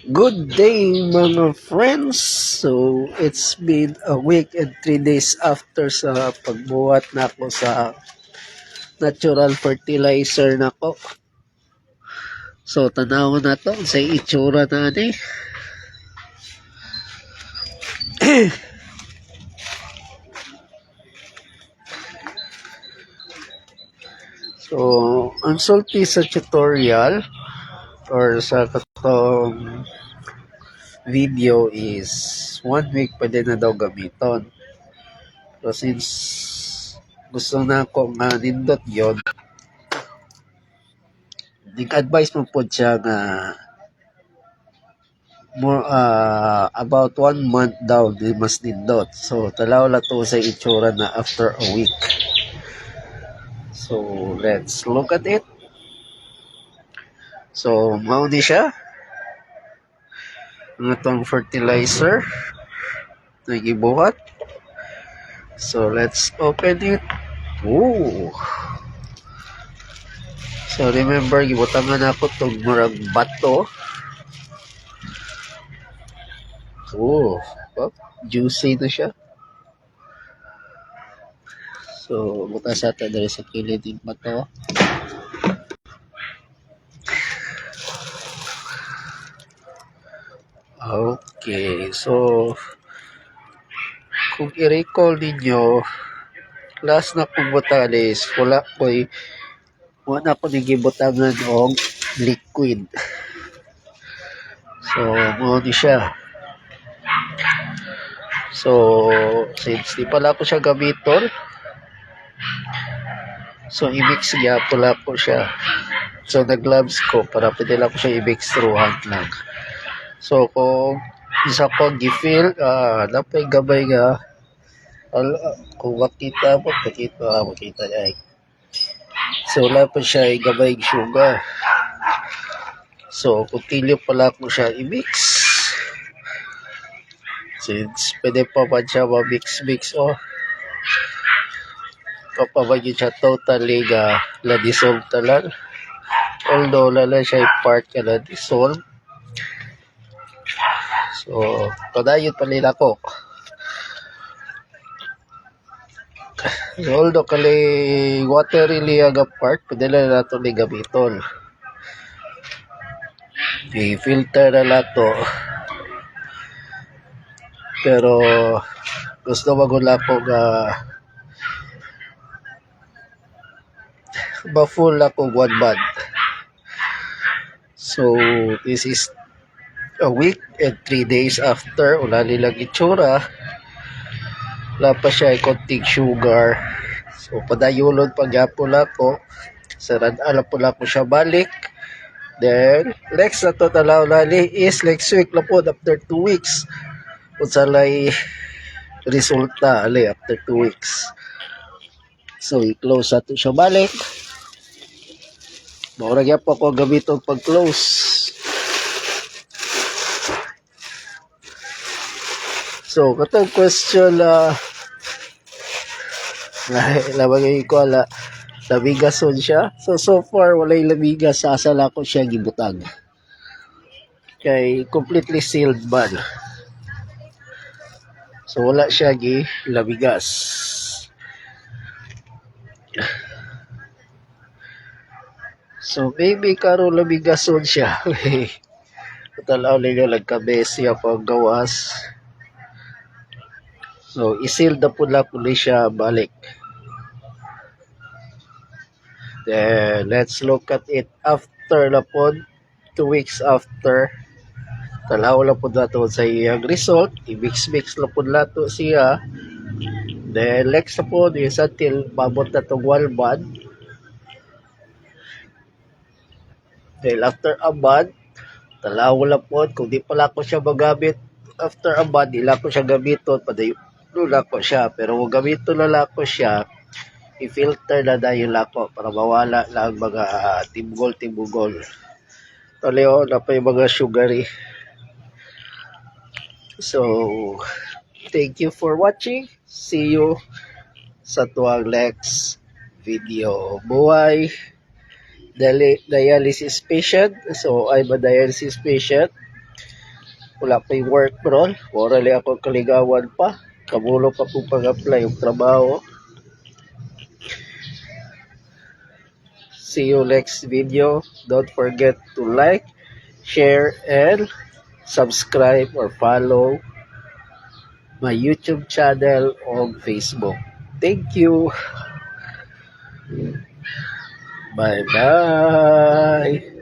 Good day mga friends. So it's been a week and 3 days after sa pagbuhat na ako sa natural fertilizer na ko. So tanawon na to sa itsura na ni. So ang sulti sa tutorial or sa katong video is 1 week pwede na daw gamiton. So since gusto na ko nga nindot yon, nag-advise mo po siya nga more about 1 month daw di mas nindot. So talaw la to sa itsura na after a week. So let's look at it. So mao ni siya ang atong fertilizer na gibuhat. So let's open it. Ooh. So remember gibutangan ako tong murag bato. Oh, juicy na siya. So butas ata diri sa kilid ng bato. Okay, so kung i-recall ninyo, last na kong botalis, wala ko nagibutangan og liquid. So, mo ni siya. So, since di pala ko siya gamiton, so i-mix niya pala ko siya. So, nag-gloves ko para pwede lang ko siya i-mix through hand lang. So, kung isa ko gi-feel, napay gabay nga, kung makita niya. So, wala pa siya gabay sugar. So, continue pala ko siya i-mix. Since pwede pa ba siya ma-mix-mix kapag siya totally la-dissolve talan. Although, lala siya part ka na-dissolve. So, kadayon pa nila ko. Although, kali watery liyaga part, pwede lang nato ni gamiton. I-filter na nato. Pero, gusto magula ko ba-full ako 1 month. So, this is a week and 3 days after. Wala nilang itsura. Wala pa siya konting sugar. So, padayulon pagyapon ako. Sarad alam po lang ko siya balik. Then, next na to talaw lali is next week na po after 2 weeks. Kung salay resulta ali after 2 weeks. So, i-close na to siya balik. Maurag yan po ako gamiton pag-close. So, katong question labagay ko labigason siya. So far, walay labigas sa asala ko siya gibutang. Kay completely sealed man. So, wala siya labigas. So, maybe karon labigason siya. Talaw nga nagkabesya pag gawas. So, isil na po lang siya balik. Then, let's look at it after na po, 2 weeks after. Talaw lang po nato sa iyang result. I-mix-mix lang po nato siya. Then, next na po is until mabot na itong 1 month. Then, after a month, talaw lang po. Kung di pala ko siya magamit after a month, di lang ko siya gamiton. Padayon lang ko siya. Pero kung gamiton na lang ko siya, i-filter na dahil ako para mawala lang mga timbugol. Taleo na pa yung mga sugary. So, thank you for watching. See you sa tuwang next video. Buhay dialysis patient. So, I'm a dialysis patient. Wala pa yung work bro. Orally ako kaligawan pa. Kamulo pa po pag-apply yung trabaho. See you next video. Don't forget to like, share, and subscribe or follow my YouTube channel on Facebook. Thank you. Bye-bye.